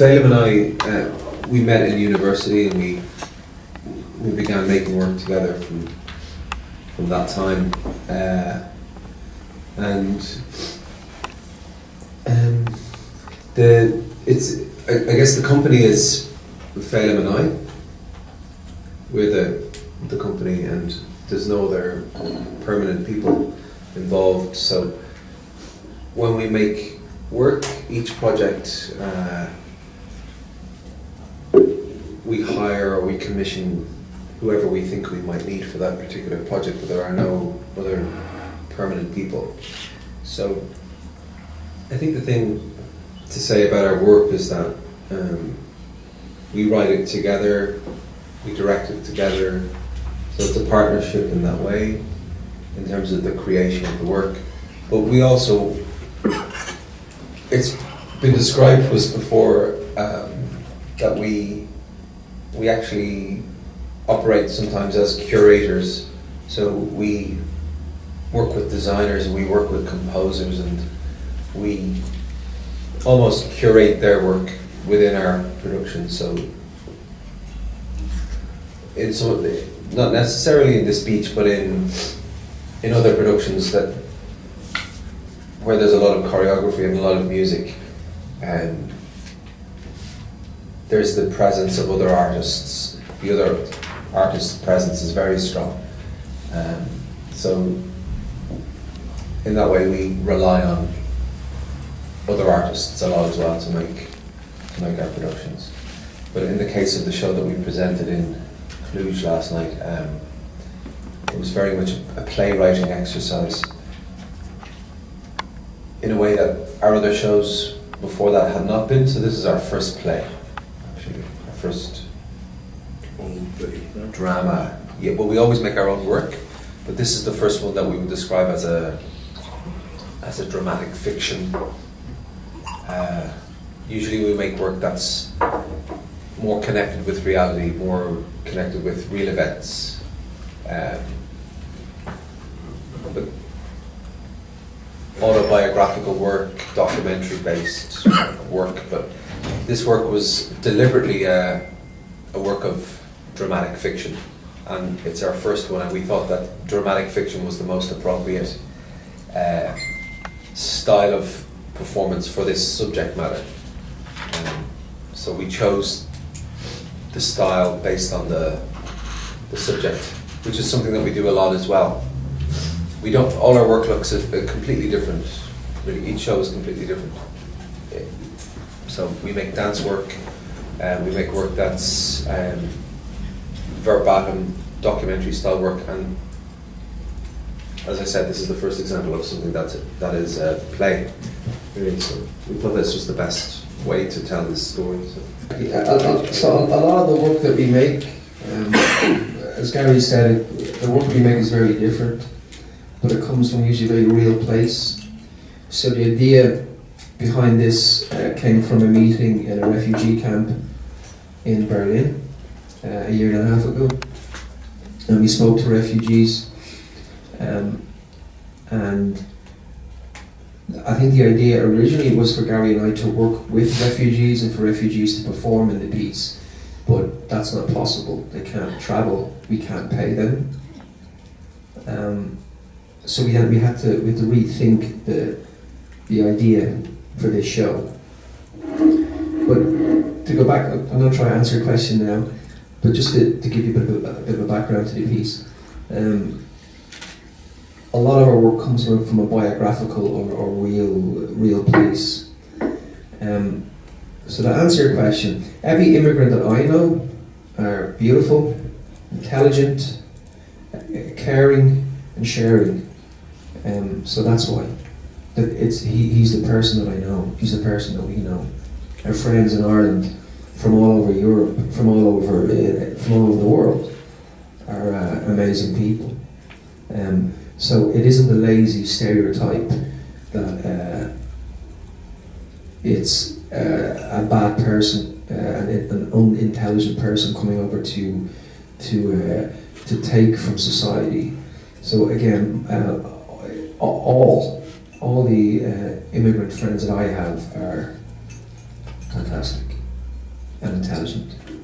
Feidlim and I, we met in university, and we began making work together from that time. I guess the company is Feidlim and I. We're the company, and there's no other permanent people involved. So when we make work, each project, we hire or we commission whoever we think we might need for that particular project, but there are no other permanent people. So I think the thing to say about our work is that we write it together, we direct it together, so it's a partnership in that way in terms of the creation of the work. But we also, it's been described to us before that we actually operate sometimes as curators. So we work with designers, we work with composers, and we almost curate their work within our production. So in some, not necessarily in this beach, but in other productions that where there's a lot of choreography and a lot of music, and there's the presence of other artists. The other artist's presence is very strong. So in that way we rely on other artists a lot as well to make our productions. But in the case of the show that we presented in Cluj last night, it was very much a playwriting exercise in a way that our other shows before that had not been. So this is our first play, actually, our first drama. Yeah, well, we always make our own work, but this is the first one that we would describe as a dramatic fiction. Usually we make work that's more connected with reality, more connected with real events. But autobiographical work, documentary-based work, but this work was deliberately a work of dramatic fiction, and it's our first one, and we thought that dramatic fiction was the most appropriate style of performance for this subject matter. So we chose the style based on the subject, which is something that we do a lot as well. We don't. All our work looks completely different. Really, each show is completely different. So we make dance work, we make work that's verbatim documentary style work, and as I said, this is the first example of something that is play. Really, so we thought this was the best way to tell this story. So a lot of the work that we make, as Gary said, the work we make is very different, but it comes from usually a very real place. So the idea behind this came from a meeting in a refugee camp in Berlin a year and a half ago, and we spoke to refugees, and I think the idea originally was for Gary and I to work with refugees and for refugees to perform in the piece, but that's not possible. They can't travel, we can't pay them. So we had to rethink the idea for this show. But to go back, I'm going to try to answer your question now, but just to give you a bit of a background to the piece. A lot of our work comes from a biographical or real place. So to answer your question, every immigrant that I know are beautiful, intelligent, caring and sharing. So that's why. He's the person that I know, he's the person that we know. Our friends in Ireland, from all over Europe, from all over the world, are amazing people. So it isn't a lazy stereotype that it's a bad person, an unintelligent person coming over to take from society. So again, all the immigrant friends that I have are fantastic. and intelligent.